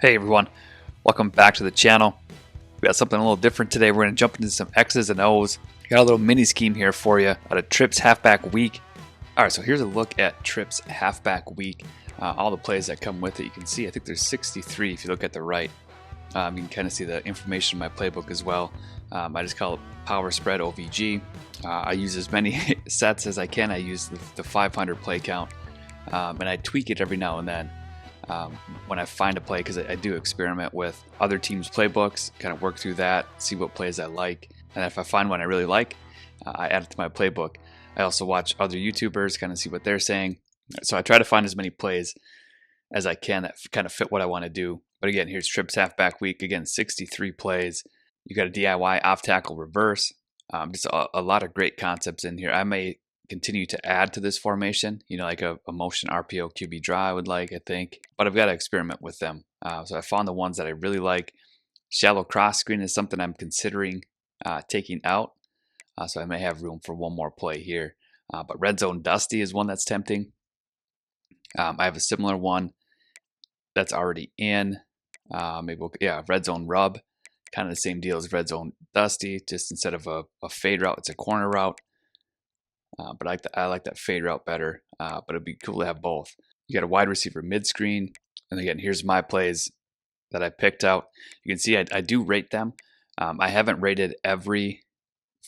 Hey everyone, welcome back to the channel. We got something a little different today. We're going to jump into some X's and O's. Got a little mini scheme here for you out of Trips Halfback Week. Alright, so here's a look at Trips Halfback Week. All the plays that come with it. You can see, I think there's 63 if you look at the right. You can kind of see the information in my playbook as well. I just call it Power Spread OVG. I use as many sets as I can. I use the 500 play count, and I tweak it every now and then. When I find a play, because I do experiment with other teams' playbooks, kind of work through that, see what plays I like, and if I find one I really like, I add it to my playbook. I also watch other YouTubers, kind of see what they're saying. So I try to find as many plays as I can that kind of fit what I want to do. But again, here's Trips Halfback Week. Again, 63 plays. You got a DIY off tackle reverse. Just a lot of great concepts in here. I may continue to add to this formation, like a motion RPO QB draw I would like, I think, but I've got to experiment with them. So I found the ones that I really like. Shallow cross screen is something I'm considering taking out, so I may have room for one more play here. But red zone dusty is one that's tempting. I have a similar one that's already in. Red zone rub, kind of the same deal as red zone dusty, just instead of a fade route, it's a corner route. But I like that fade route better, but it'd be cool to have both. You got a wide receiver mid-screen, and again, here's my plays that I picked out. You can see I do rate them. I haven't rated every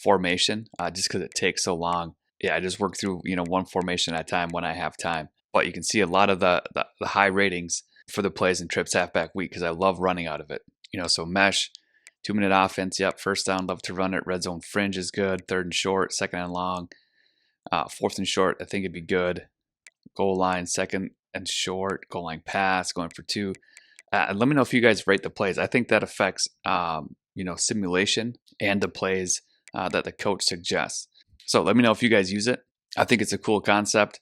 formation just because it takes so long. Yeah, I just work through one formation at a time when I have time. But you can see a lot of the high ratings for the plays in Trips Halfback Week because I love running out of it. So mesh, 2-minute offense, yep, first down, love to run it. Red zone fringe is good. Third and short, second and long. Fourth and short, I think it'd be good. Goal line, second and short. Goal line pass, going for 2. Let me know if you guys rate the plays. I think that affects, simulation and the plays that the coach suggests. So let me know if you guys use it. I think it's a cool concept.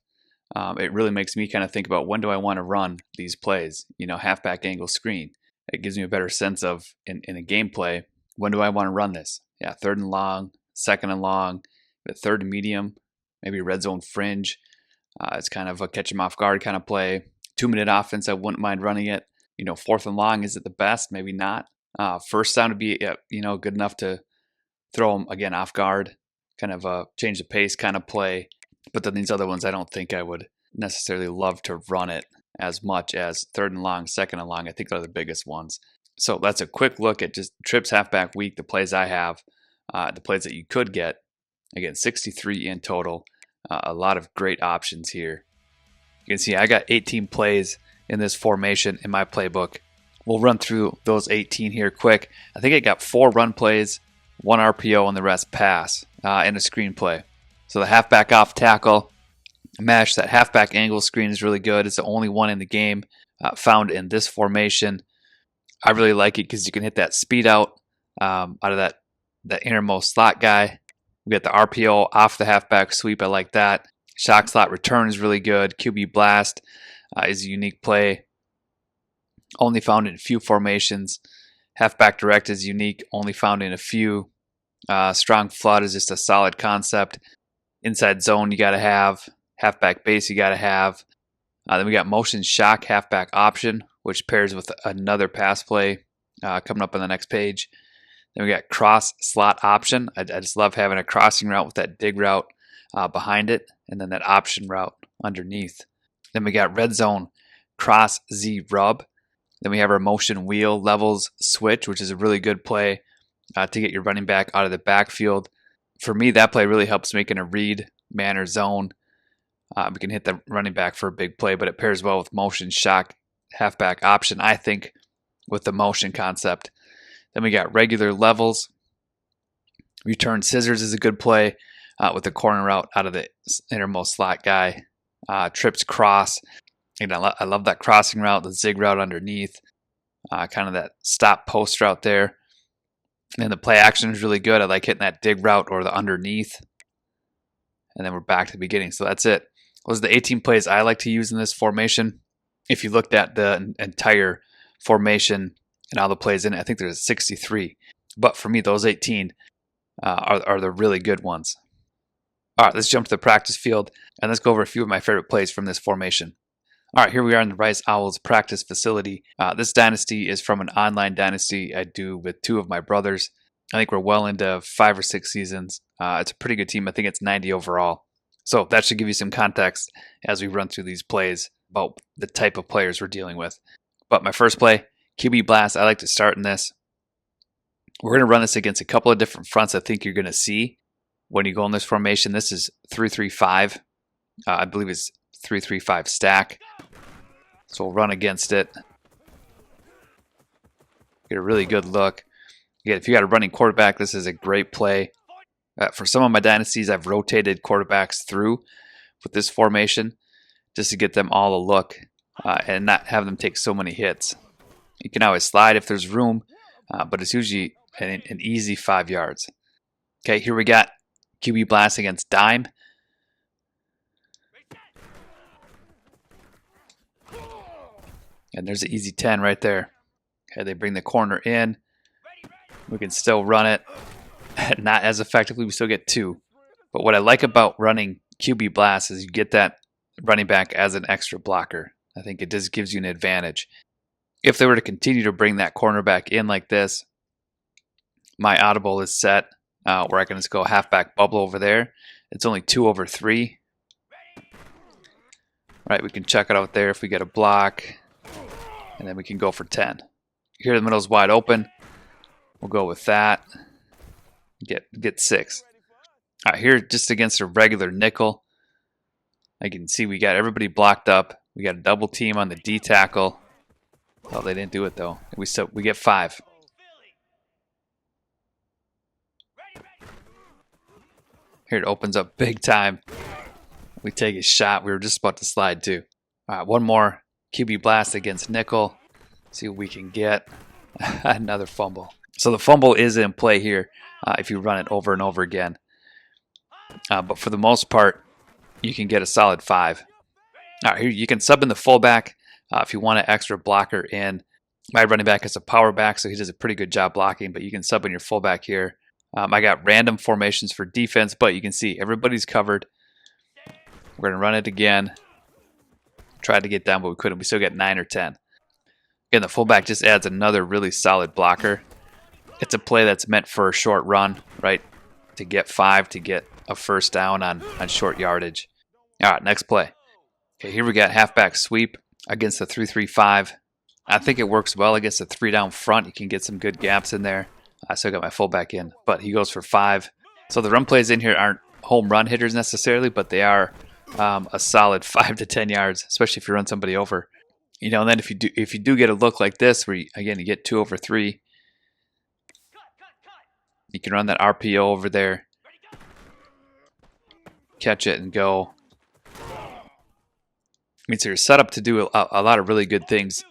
It really makes me kind of think about when do I want to run these plays. Halfback angle screen. It gives me a better sense of in a gameplay. When do I want to run this? Yeah, third and long, second and long, third and medium. Maybe red zone fringe. It's kind of a catch him off guard kind of play. 2-minute offense, I wouldn't mind running it. Fourth and long, is it the best? Maybe not. First down would be, good enough to throw them again off guard. Kind of a change the pace kind of play. But then these other ones, I don't think I would necessarily love to run it as much as third and long, second and long. I think they're the biggest ones. So that's a quick look at just Trips Halfback Week, the plays I have, the plays that you could get. Again, 63 in total. A lot of great options here. You can see I got 18 plays in this formation in my playbook. We'll run through those 18 here quick. I think I got 4 run plays, 1 RPO, and the rest pass in a screenplay. So the halfback off tackle, mesh, that halfback angle screen is really good. It's the only one in the game found in this formation. I really like it because you can hit that speed out of that innermost slot guy. We got the RPO off the halfback sweep. I like that. Shock slot return is really good. QB blast is a unique play. Only found in a few formations. Halfback direct is unique. Only found in a few. Strong flood is just a solid concept. Inside zone you got to have. Halfback base you got to have. Then we got motion shock halfback option, which pairs with another pass play coming up on the next page. Then we got cross slot option. I just love having a crossing route with that dig route behind it, and then that option route underneath. Then we got red zone cross Z rub. Then we have our motion wheel levels switch, which is a really good play to get your running back out of the backfield. For me, that play really helps making a read man or zone. We can hit the running back for a big play, but it pairs well with motion shock halfback option, I think, with the motion concept. Then we got regular levels. Return scissors is a good play with the corner route out of the innermost slot guy. Trips cross. I love that crossing route, the zig route underneath. Kind of that stop post route there. And the play action is really good. I like hitting that dig route or the underneath. And then we're back to the beginning. So that's it. Those are the 18 plays I like to use in this formation. If you looked at the entire formation and all the plays in it, I think there's 63. But for me, those 18 are the really good ones. All right, let's jump to the practice field and let's go over a few of my favorite plays from this formation. All right, here we are in the Rice Owls practice facility. This dynasty is from an online dynasty I do with two of my brothers. I think we're well into 5 or 6 seasons. It's a pretty good team. I think it's 90 overall. So that should give you some context as we run through these plays about the type of players we're dealing with. But my first play, QB Blast, I like to start in this. We're going to run this against a couple of different fronts I think you're going to see when you go in this formation. This is 3-3-5. I believe it's 3-3-5 stack. So we'll run against it. Get a really good look. Again, if you got a running quarterback, this is a great play. For some of my dynasties, I've rotated quarterbacks through with this formation just to get them all a look and not have them take so many hits. You can always slide if there's room, but it's usually an easy 5 yards. Okay, here we got QB Blast against Dime. And there's an easy 10 right there. Okay, they bring the corner in. We can still run it. Not as effectively, we still get 2. But what I like about running QB Blast is you get that running back as an extra blocker. I think it just gives you an advantage. If they were to continue to bring that cornerback in like this, my Audible is set where I can just go halfback bubble over there. It's only 2 over 3. Right, we can check it out there if we get a block. And then we can go for 10. Here the middle is wide open. We'll go with that. Get 6. All right, here just against a regular nickel. I can see we got everybody blocked up. We got a double team on the D tackle. Oh, they didn't do it though. We get 5. Here it opens up big time. We take a shot. We were just about to slide too. All right, one more. QB Blast against nickel. See what we can get. Another fumble. So the fumble is in play here if you run it over and over again. But for the most part, you can get a solid 5. All right, here you can sub in the fullback if you want an extra blocker in. My running back is a power back, so he does a pretty good job blocking, but you can sub in your fullback here. I got random formations for defense, but you can see everybody's covered. We're going to run it again. Tried to get down, but we couldn't. We still get 9 or 10. Again, the fullback just adds another really solid blocker. It's a play that's meant for a short run, right? To get 5, to get a first down on short yardage. All right, next play. Okay, here we got halfback sweep against the 3-3-5. I think it works well against the 3-down front. You can get some good gaps in there. I still got my fullback in, but he goes for 5. So the run plays in here aren't home run hitters necessarily, but they are a solid 5 to 10 yards, especially if you run somebody over. You know, and then if you do get a look like this, where you get 2 over 3, you can run that RPO over there, catch it, and go. I mean, so you're set up to do a lot of really good things.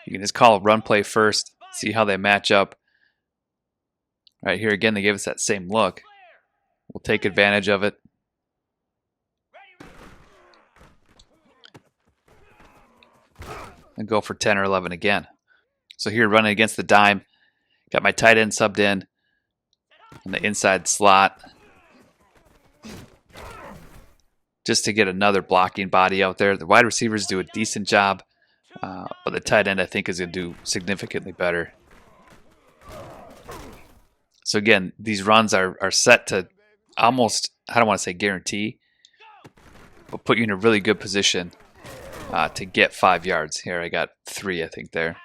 You can just call a run play first, see how they match up. Right here again, they gave us that same look. We'll take advantage of it. And go for 10 or 11 again. So here running against the dime. Got my tight end subbed in the inside slot. Just to get another blocking body out there. The wide receivers do a decent job. But the tight end I think is going to do significantly better. So again, these runs are set to almost, I don't want to say guarantee, but put you in a really good position to get 5 yards. Here I got 3, I think there.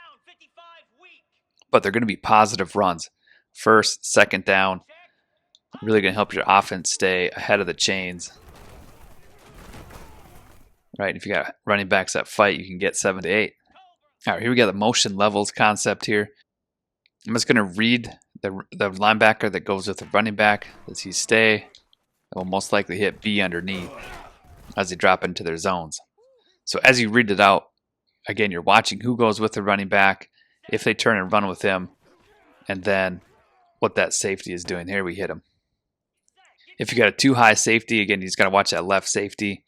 But they're going to be positive runs. First, second down. Really going to help your offense stay ahead of the chains. Right, if you got running backs that fight, you can get 7 to 8. All right, here we got the motion levels concept here. I'm just going to read the linebacker that goes with the running back. Does he stay? It will most likely hit B underneath as they drop into their zones. So as you read it out, again, you're watching who goes with the running back, if they turn and run with him, and then what that safety is doing. Here we hit him. If you got a too high safety, again, you just got to watch that left safety.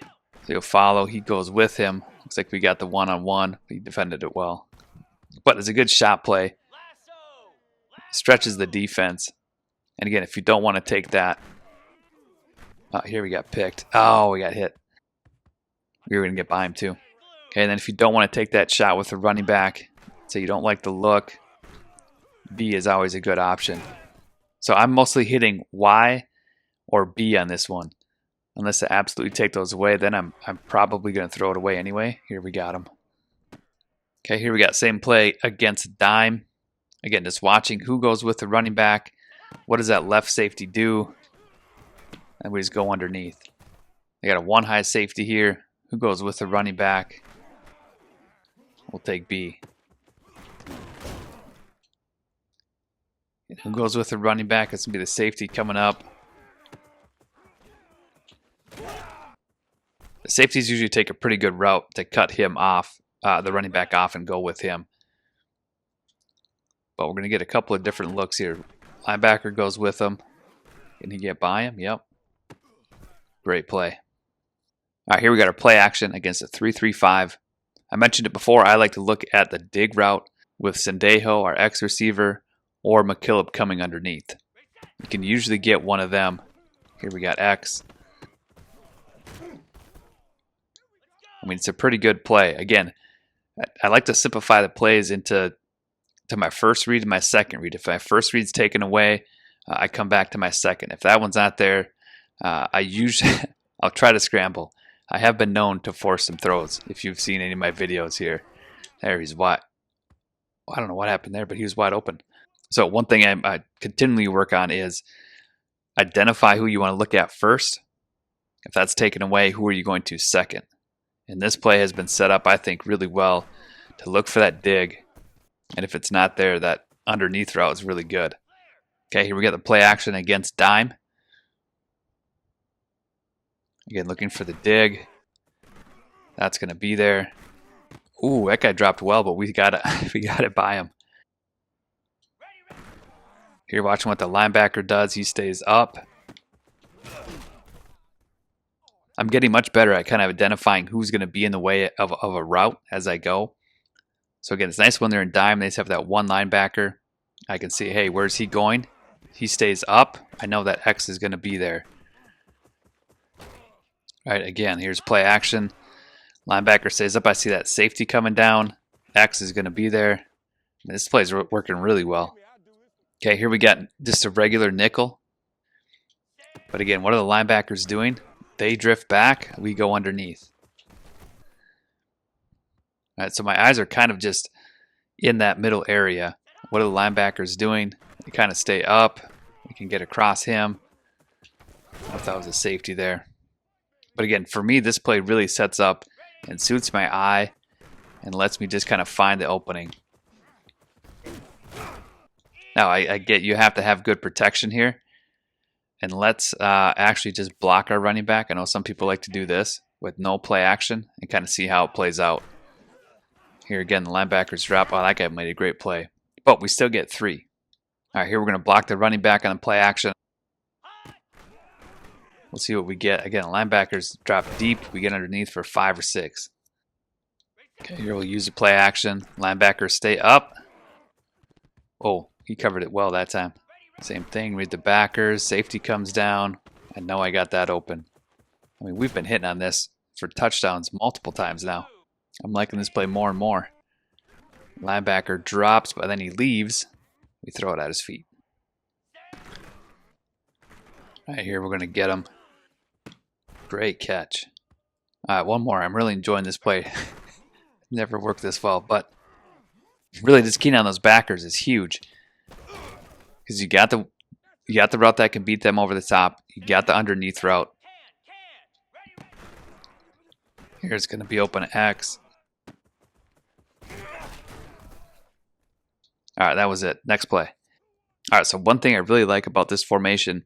So you'll follow. He goes with him. Looks like we got the one-on-one. He defended it well. But it's a good shot play. Stretches the defense. And again, if you don't want to take that. Here we got picked. Oh, we got hit. We were going to get by him too. Okay, and then if you don't want to take that shot with the running back, so you don't like the look, B is always a good option. So I'm mostly hitting Y or B on this one. Unless I absolutely take those away, then I'm probably going to throw it away anyway. Here we got them. Okay, here we got same play against dime. Again, just watching who goes with the running back. What does that left safety do? And we just go underneath. I got a one high safety here. Who goes with the running back? We'll take B. Who goes with the running back? It's going to be the safety coming up. The safeties usually take a pretty good route to cut him off, the running back off, and go with him. But we're going to get a couple of different looks here. Linebacker goes with him. Can he get by him? Yep. Great play. All right, here we got our play action against a 3-3-5. I mentioned it before. I like to look at the dig route with Sendejo, our X receiver, or McKillop coming underneath. You can usually get one of them. Here we got X. I mean, it's a pretty good play. Again, I like to simplify the plays into my first read and my second read. If my first read's taken away, I come back to my second. If that one's not there, I usually I'll try to scramble. I have been known to force some throws. If you've seen any of my videos here, there he's wide. I don't know what happened there, but he was wide open. So one thing I continually work on is identify who you want to look at first. If that's taken away, who are you going to second? And this play has been set up, I think, really well to look for that dig. And if it's not there, that underneath route is really good. Okay, here we got the play action against dime. Again, looking for the dig. That's going to be there. Ooh, that guy dropped well, but we got it by him. Here, watching what the linebacker does. He stays up. I'm getting much better at kind of identifying who's going to be in the way of a route as I go. So again, it's nice when they're in dime. They just have that one linebacker. I can see, hey, where's he going? He stays up. I know that X is going to be there. All right, again, here's play action. Linebacker stays up. I see that safety coming down. X is going to be there. This play's working really well. Okay, here we got just a regular nickel. But again, what are the linebackers doing? They drift back. We go underneath. All right, so my eyes are kind of just in that middle area. What are the linebackers doing? They kind of stay up. We can get across him. I don't know if that was a safety there. But again, for me, this play really sets up and suits my eye and lets me just kind of find the opening. Now, I get you have to have good protection here. And let's actually just block our running back. I know some people like to do this with no play action and kind of see how it plays out. Here again, the linebackers drop. Oh, that guy made a great play. But we still get 3. All right, here we're going to block the running back on the play action. We'll see what we get. Again, linebackers drop deep. We get underneath for 5 or 6. Okay, here we'll use the play action. Linebackers stay up. Oh, he covered it well that time. Same thing, read the backers. Safety comes down. I know I got that open. I mean, we've been hitting on this for touchdowns multiple times now. I'm liking this play more and more. Linebacker drops, but then he leaves. We throw it at his feet. All right, here we're going to get him. Great catch. All right, one more. I'm really enjoying this play. Never worked this well, but really just keying on those backers is huge. Because you got the route that can beat them over the top. You got the underneath route. Here's going to be open X. All right, that was it. Next play. All right, so one thing I really like about this formation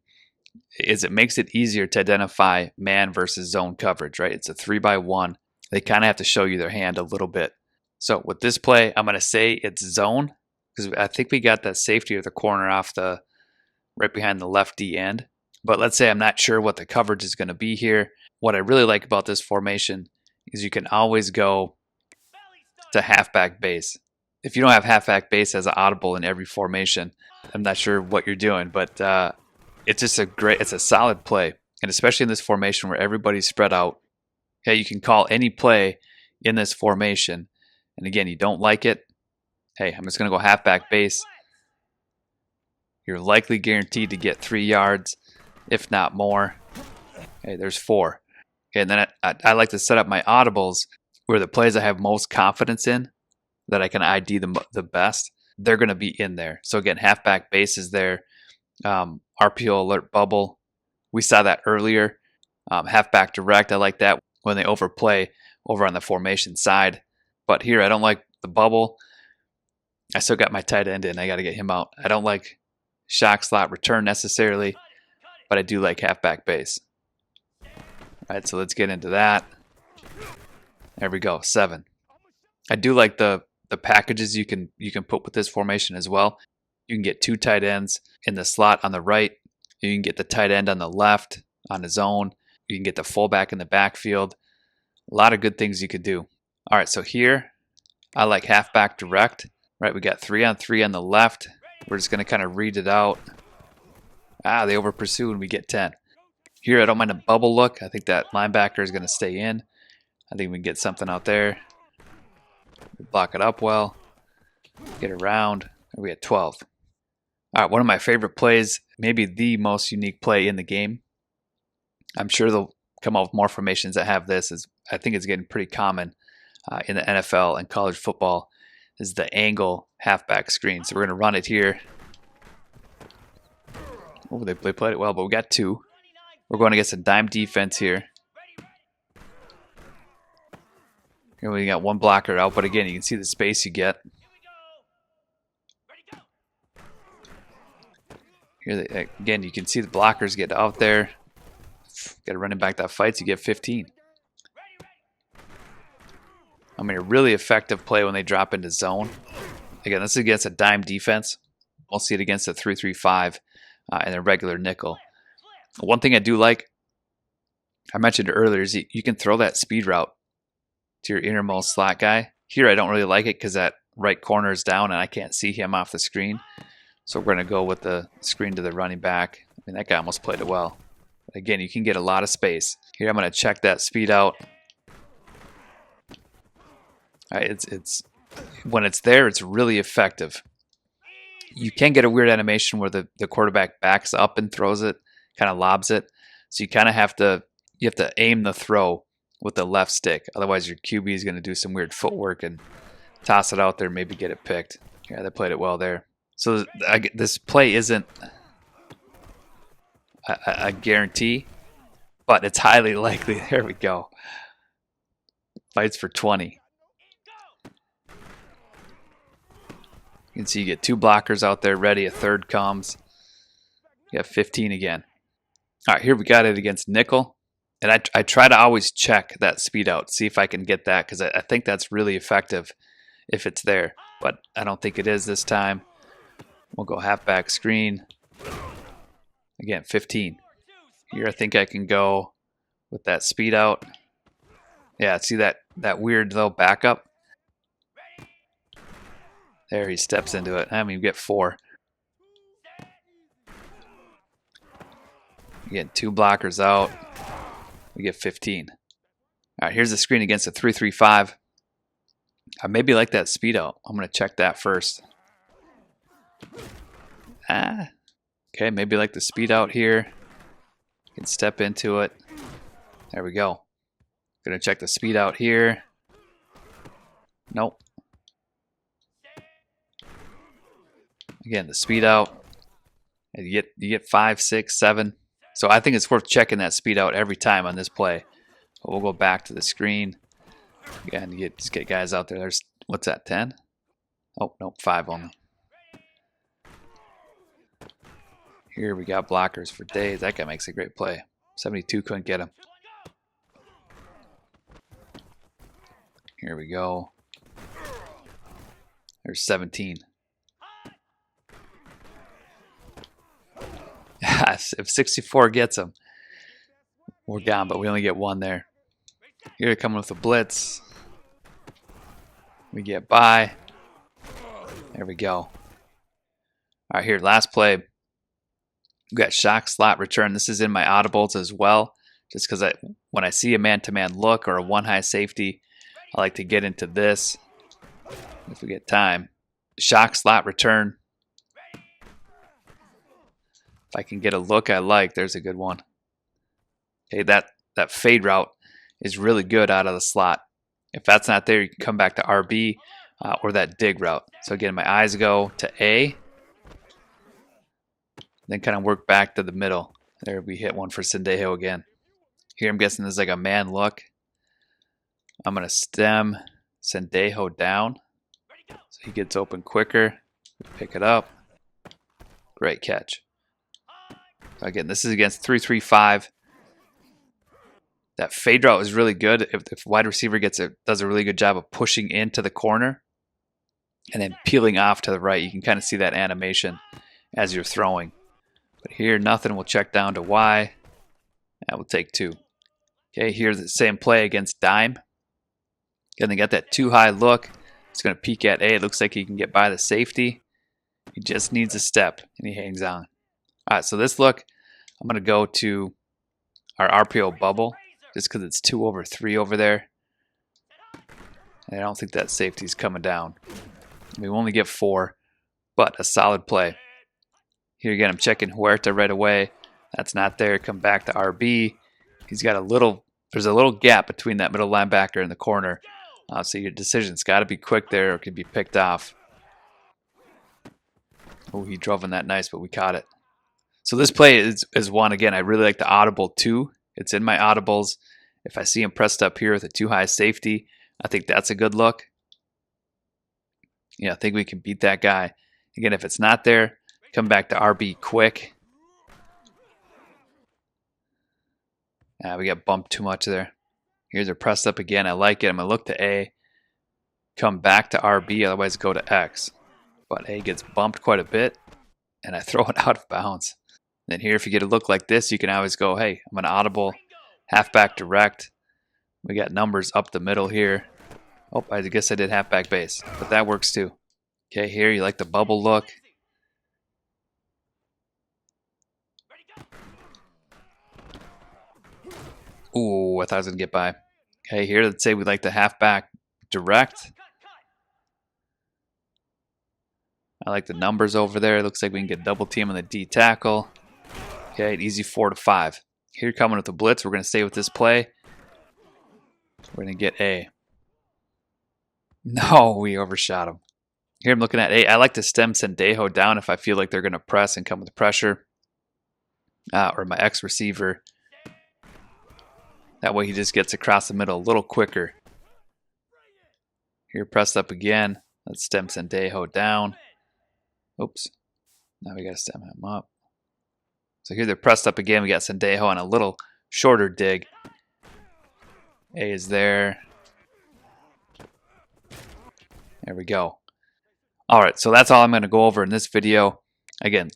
is it makes it easier to identify man versus zone coverage, right? It's a 3-by-1. They kind of have to show you their hand a little bit. So with this play, I'm going to say it's zone because I think we got that safety of the corner off the right behind the left D end. But let's say I'm not sure what the coverage is going to be here. What I really like about this formation is you can always go to halfback base. If you don't have halfback base as an audible in every formation, I'm not sure what you're doing, but it's just it's a solid play. And especially in this formation where everybody's spread out, okay, you can call any play in this formation, and again, you don't like it, hey, I'm just going to go halfback base. You're likely guaranteed to get 3 yards, if not more. Okay, there's 4. Okay, and then I like to set up my audibles where the plays I have most confidence in, that I can ID the best, they're going to be in there. So again, halfback base is there. RPO alert bubble, we saw that earlier. Halfback direct, I like that when they overplay over on the formation side. But here, I don't like the bubble. I still got my tight end in. I got to get him out. I don't like shock slot return necessarily, but I do like halfback base. All right, so let's get into that. There we go, 7. I do like the packages you can put with this formation as well. You can get 2 tight ends in the slot on the right. You can get the tight end on the left on his own. You can get the fullback in the backfield. A lot of good things you could do. All right, so here I like halfback direct. Right, we got 3-on-3 on the left. We're just going to kind of read it out. They over pursue and we get 10. Here, I don't mind a bubble look. I think that linebacker is going to stay in. I think we can get something out there. Block it up well. Get around. We had 12. All right, one of my favorite plays, maybe the most unique play in the game. I'm sure they'll come out with more formations that have this. I think it's getting pretty common in the NFL and college football, is the angle halfback screen. So we're going to run it here. Oh, they played it well, but we got 2. We're going against a dime defense here. Here we got 1 blocker out, but again, you can see the space you get. Here, again, you can see the blockers get out there. Got a running back that fights, you get 15. I mean, a really effective play when they drop into zone. Again, this is against a dime defense. We'll see it against a 3-3-5 and a regular nickel. One thing I do like, I mentioned earlier, is you can throw that speed route to your innermost slot guy. Here, I don't really like it because that right corner is down and I can't see him off the screen. So we're going to go with the screen to the running back. I mean, that guy almost played it well. But again, you can get a lot of space. Here, I'm going to check that speed out. All right, it's when it's there, it's really effective. You can get a weird animation where the quarterback backs up and throws it, kind of lobs it. So you kind of have to aim the throw with the left stick. Otherwise, your QB is going to do some weird footwork and toss it out there, maybe get it picked. Yeah, they played it well there. So this play isn't a guarantee, but it's highly likely. There we go. Fights for 20. You can see you get 2 blockers out there ready. A third comes. You have 15 again. All right, here we got it against nickel. And I try to always check that speed out, see if I can get that, because I think that's really effective if it's there. But I don't think it is this time. We'll go halfback screen. Again, 15. Here I think I can go with that speed out. Yeah, see that weird little backup? There, he steps into it. I mean, you get 4. You get 2 blockers out. We get 15. All right, here's the screen against a 3-3-5. I maybe like that speed out. I'm going to check that first. Okay, maybe like the speed out here. You can step into it. There we go. Going to check the speed out here. Nope. Again, the speed out. And you get 5, 6, 7. So I think it's worth checking that speed out every time on this play. But we'll go back to the screen. Again, just get guys out there. There's, what's that, 10? Oh, nope, 5 only. Here we got blockers for days. That guy makes a great play. 72 couldn't get him. Here we go. There's 17. If 64 gets him, we're gone, but we only get 1 there. Here coming with the blitz. We get by. There we go. All right, here, last play. We got shock slot return. This is in my audibles as well, just because when I see a man-to-man look or a one-high safety, I like to get into this if we get time. Shock slot return. If I can get a look I like, there's a good one. Okay, that fade route is really good out of the slot. If that's not there, you can come back to RB or that dig route. So again, my eyes go to A, then kind of work back to the middle. There we hit one for Sendejo again. Here I'm guessing there's like a man look. I'm going to stem Sendejo down so he gets open quicker. Pick it up. Great catch. So again, this is against 3-3-5. That fade route is really good. If wide receiver does a really good job of pushing into the corner and then peeling off to the right, you can kind of see that animation as you're throwing. But here, nothing. We'll check down to Y. That will take 2. Okay, here's the same play against dime. Again, they got that too high look. It's going to peek at A. It looks like he can get by the safety. He just needs a step, and he hangs on. All right, so this look, I'm going to go to our RPO bubble just because it's 2 over 3 over there. And I don't think that safety's coming down. We only get 4, but a solid play. Here again, I'm checking Huerta right away. That's not there. Come back to RB. He's got there's a little gap between that middle linebacker and the corner. So your decision's got to be quick there or it can be picked off. Oh, he drove in that nice, but we caught it. So this play is one, again, I really like the audible 2. It's in my audibles. If I see him pressed up here with a too high safety, I think that's a good look. Yeah, I think we can beat that guy. Again, if it's not there, come back to RB quick. We got bumped too much there. Here's a pressed up again. I like it. I'm going to look to A. Come back to RB, otherwise go to X. But A gets bumped quite a bit, and I throw it out of bounds. Then here, if you get a look like this, you can always go, hey, I'm an audible, halfback direct. We got numbers up the middle here. Oh, I guess I did halfback base, but that works too. Okay, here you like the bubble look. Ooh, I thought I was going to get by. Okay, here, let's say we like the halfback direct. I like the numbers over there. It looks like we can get double team on the D tackle. Okay, an easy 4-5. Here coming with the blitz. We're going to stay with this play. We're going to get A. No, we overshot him. Here I'm looking at A. I like to stem Sendejo down if I feel like they're going to press and come with pressure. Or my X receiver. That way he just gets across the middle a little quicker. Here pressed up again. Let's stem Sendejo down. Oops. Now we got to stem him up. So here they're pressed up again. We got Sendejo on a little shorter dig. A is there. There we go. All right, so that's all I'm going to go over in this video. Again,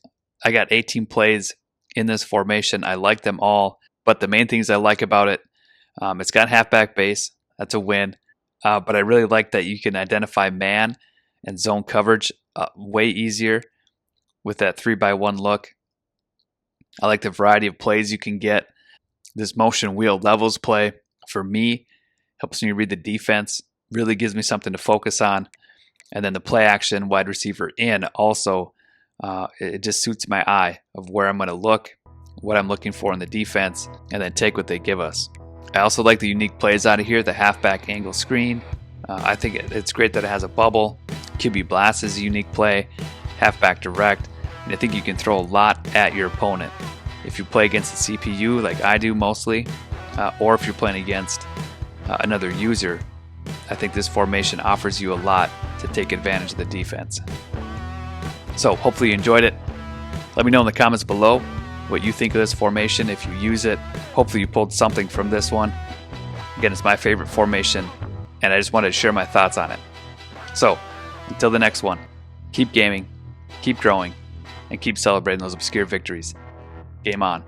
I got 18 plays in this formation. I like them all, but the main things I like about it, it's got halfback base. That's a win. But I really like that you can identify man and zone coverage way easier with that 3-by-1 look. I like the variety of plays you can get. This motion wheel levels play, for me, helps me read the defense, really gives me something to focus on. And then the play action wide receiver in also, it just suits my eye of where I'm going to look, what I'm looking for in the defense, and then take what they give us. I also like the unique plays out of here, the halfback angle screen. I think it's great that it has a bubble. QB blast is a unique play, halfback direct, and I think you can throw a lot at your opponent. If you play against the CPU like I do mostly, or if you're playing against another user, I think this formation offers you a lot to take advantage of the defense. So hopefully you enjoyed it. Let me know in the comments below what you think of this formation, if you use it. Hopefully you pulled something from this one. Again, it's my favorite formation, and I just wanted to share my thoughts on it. So, until the next one, keep gaming, keep growing, and keep celebrating those obscure victories. Game on.